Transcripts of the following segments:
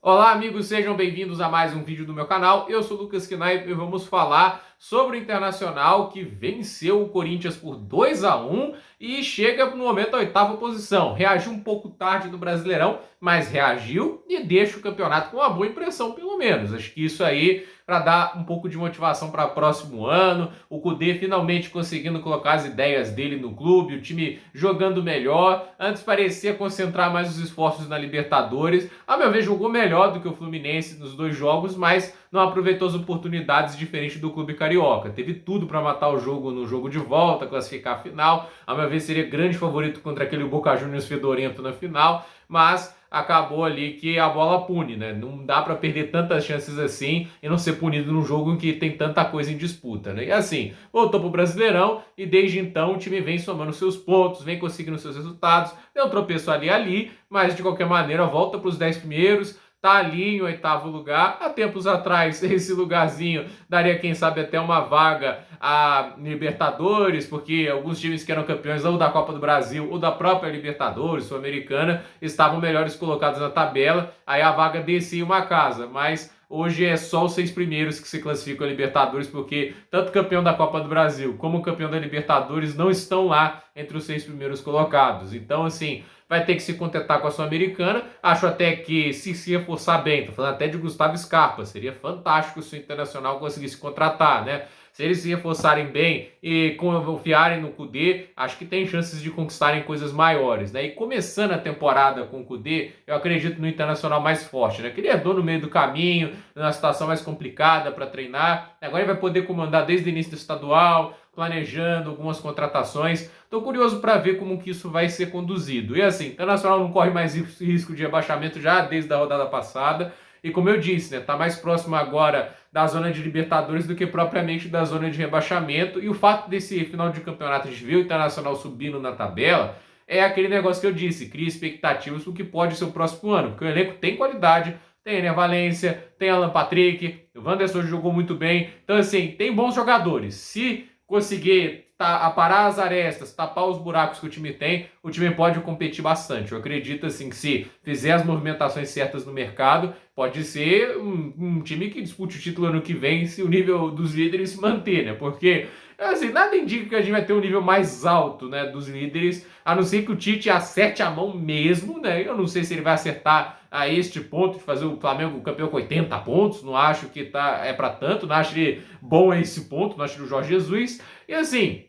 Olá, amigos, sejam bem-vindos a mais um vídeo do meu canal. Eu sou o Lucas Knaip e vamos falar sobre o Internacional que venceu o Corinthians por 2-1 e chega no momento à oitava posição. Reagiu um pouco tarde no Brasileirão, mas reagiu e deixa o campeonato com uma boa impressão, pelo menos. Acho que isso aí para dar um pouco de motivação para o próximo ano. O Kudê finalmente conseguindo colocar as ideias dele no clube, o time jogando melhor. Antes parecia concentrar mais os esforços na Libertadores. A meu ver, jogou melhor do que o Fluminense nos dois jogos, mas não aproveitou as oportunidades diferente do clube carioca. Teve tudo para matar o jogo no jogo de volta, classificar a final. A meu ver, seria grande favorito contra aquele Boca Juniors fedorento na final, mas acabou ali que a bola pune, né? Não dá para perder tantas chances assim e não ser punido num jogo em que tem tanta coisa em disputa, né? E assim, voltou pro Brasileirão e desde então o time vem somando seus pontos, vem conseguindo seus resultados, deu um tropeço ali, mas de qualquer maneira volta para os 10 primeiros, tá ali em oitavo lugar. Há tempos atrás, esse lugarzinho daria, quem sabe, até uma vaga a Libertadores, porque alguns times que eram campeões ou da Copa do Brasil ou da própria Libertadores, Sul-Americana, estavam melhores colocados na tabela, aí a vaga descia uma casa, mas hoje é só os 6 primeiros que se classificam a Libertadores, porque tanto o campeão da Copa do Brasil como o campeão da Libertadores não estão lá entre os 6 primeiros colocados. Então, assim, vai ter que se contentar com a Sul-Americana. Acho até que, se reforçar bem, tô falando até de Gustavo Scarpa, seria fantástico se o Internacional conseguisse contratar, né? Se eles se reforçarem bem e confiarem no Kudê, acho que tem chances de conquistarem coisas maiores, né? E começando a temporada com o Kudê, eu acredito no Internacional mais forte, né? Que ele andou no meio do caminho, numa situação mais complicada para treinar. Agora ele vai poder comandar desde o início do estadual, planejando algumas contratações. Estou curioso para ver como que isso vai ser conduzido. E assim, o Internacional não corre mais risco de rebaixamento já desde a rodada passada. E como eu disse, né, tá mais próximo agora da zona de Libertadores do que propriamente da zona de rebaixamento. E o fato desse final de campeonato a gente ver o Internacional subindo na tabela é aquele negócio que eu disse, cria expectativas para o que pode ser o próximo ano, porque o elenco tem qualidade, tem Ener Valencia, tem Alan Patrick, o Wanderson jogou muito bem, então assim, tem bons jogadores. Se conseguir aparar as arestas, tapar os buracos que o time tem, o time pode competir bastante. Eu acredito assim que se fizer as movimentações certas no mercado, pode ser um time que dispute o título ano que vem se o nível dos líderes se manter, né? Porque assim, nada indica que a gente vai ter um nível mais alto, né, dos líderes, a não ser que o Tite acerte a mão mesmo, né? Eu não sei se ele vai acertar a este ponto de fazer o Flamengo campeão com 80 pontos, não acho que é para tanto, não acho ele bom a esse ponto, não acho ele o Jorge Jesus. E assim,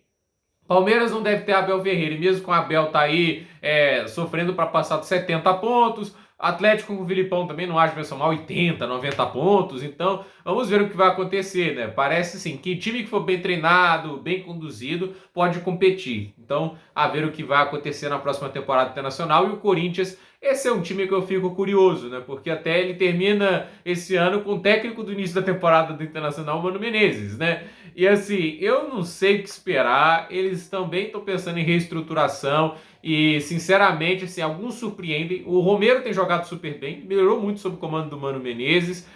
Palmeiras não deve ter Abel Ferreira, e mesmo com o Abel tá aí sofrendo para passar dos 70 pontos. Atlético com o Filipão também não acho que vai somar 80, 90 pontos. Então, vamos ver o que vai acontecer, né? Parece assim que time que for bem treinado, bem conduzido, pode competir. Então, a ver o que vai acontecer na próxima temporada internacional. E o Corinthians, esse é um time que eu fico curioso, né? Porque até ele termina esse ano com o técnico do início da temporada do Internacional, Mano Menezes, né? E assim, eu não sei o que esperar. Eles também estão pensando em reestruturação. E, sinceramente, assim, alguns surpreendem. O Romero tem jogado super bem, melhorou muito sob o comando do Mano Menezes.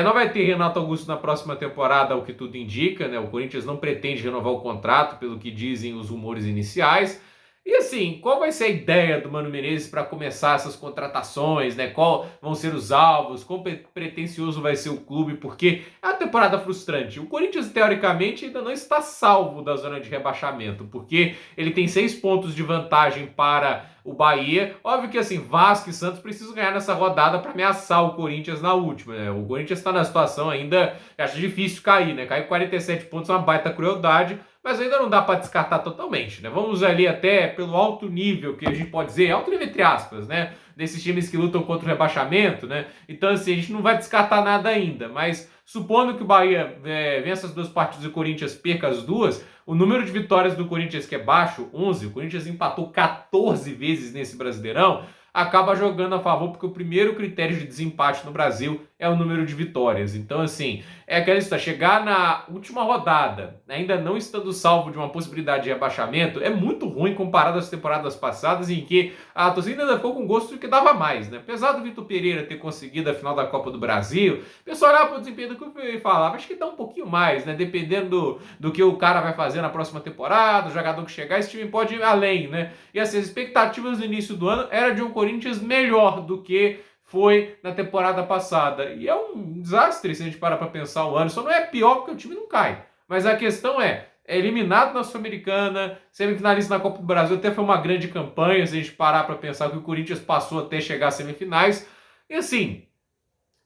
Não vai ter Renato Augusto na próxima temporada, o que tudo indica, né? O Corinthians não pretende renovar o contrato, pelo que dizem os rumores iniciais. E assim, qual vai ser a ideia do Mano Menezes para começar essas contratações, né? Qual vão ser os alvos? Quão pretensioso vai ser o clube? Porque é uma temporada frustrante. O Corinthians, teoricamente, ainda não está salvo da zona de rebaixamento, porque ele tem 6 pontos de vantagem para o Bahia. Óbvio que assim, Vasco e Santos precisam ganhar nessa rodada para ameaçar o Corinthians na última, né? O Corinthians está na situação ainda, acho difícil cair, né? Cair com 47 pontos é uma baita crueldade, mas ainda não dá para descartar totalmente, né? Vamos ali até pelo alto nível, que a gente pode dizer, alto nível entre aspas, né? Desses times que lutam contra o rebaixamento, né? Então, assim, a gente não vai descartar nada ainda, mas supondo que o Bahia vença as duas partidas e o Corinthians perca as duas, o número de vitórias do Corinthians, que é baixo, 11, o Corinthians empatou 14 vezes nesse Brasileirão, acaba jogando a favor, porque o primeiro critério de desempate no Brasil é o número de vitórias. Então, assim, é aquela história, chegar na última rodada, ainda não estando salvo de uma possibilidade de rebaixamento, é muito ruim comparado às temporadas passadas, em que a torcida ainda ficou com gosto de que dava mais, né? Apesar do Vitor Pereira ter conseguido a final da Copa do Brasil, o pessoal olhava para o desempenho do clube e falava, acho que dá um pouquinho mais, né? Dependendo do que o cara vai fazer na próxima temporada, o jogador que chegar, esse time pode ir além, né? E assim, as expectativas no início do ano era de um Corinthians melhor do que foi na temporada passada. E é um desastre se a gente parar para pensar o ano. Só não é pior porque o time não cai. Mas a questão é eliminado na Sul-Americana, semifinalista na Copa do Brasil, até foi uma grande campanha, se a gente parar para pensar que o Corinthians passou até chegar às semifinais. E assim,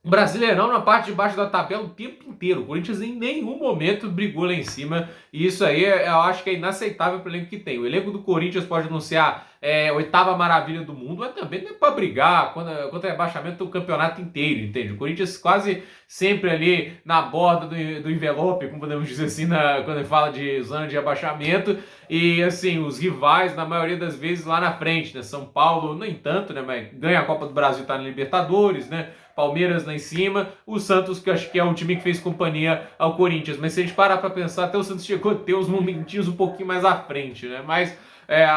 o Brasileirão na parte de baixo da tabela o tempo inteiro. O Corinthians em nenhum momento brigou lá em cima. E isso aí eu acho que é inaceitável para o elenco que tem. O elenco do Corinthians pode anunciar oitava maravilha do mundo, mas também não é para brigar contra rebaixamento do campeonato inteiro, entende? O Corinthians quase sempre ali na borda do envelope, como podemos dizer assim, quando fala de zona de rebaixamento. E assim, os rivais, na maioria das vezes, lá na frente, né? São Paulo, nem tanto, né? Mas ganha a Copa do Brasil, tá na Libertadores, né? Palmeiras lá em cima, o Santos, que eu acho que é um time que fez companhia ao Corinthians. Mas se a gente parar para pensar, até o Santos chegou a ter uns momentinhos um pouquinho mais à frente, né? Mas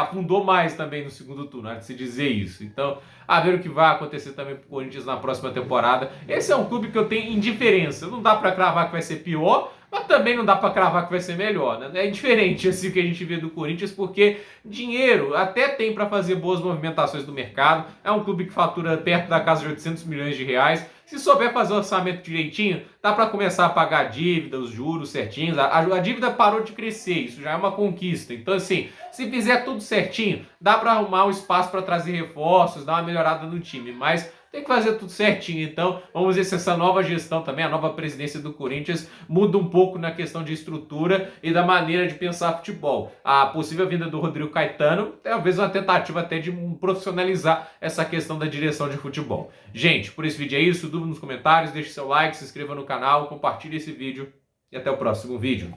afundou mais também no segundo turno, há de se dizer isso. Então, a ver o que vai acontecer também pro Corinthians na próxima temporada. Esse é um clube que eu tenho indiferença. Não dá para cravar que vai ser pior, mas também não dá para cravar que vai ser melhor, né? É diferente assim o que a gente vê do Corinthians, porque dinheiro até tem para fazer boas movimentações do mercado. É um clube que fatura perto da casa de 800 milhões de reais. Se souber fazer o orçamento direitinho, dá para começar a pagar a dívida, os juros certinhos. A dívida parou de crescer, isso já é uma conquista. Então, assim, se fizer tudo certinho, dá para arrumar um espaço para trazer reforços, dar uma melhorada no time. Mas tem que fazer tudo certinho. Então, vamos ver se essa nova gestão também, a nova presidência do Corinthians, muda um pouco na questão de estrutura e da maneira de pensar futebol. A possível vinda do Rodrigo Caetano, talvez uma tentativa até de profissionalizar essa questão da direção de futebol. Gente, por esse vídeo é isso. Dúvida nos comentários, deixe seu like, se inscreva no canal, compartilhe esse vídeo e até o próximo vídeo.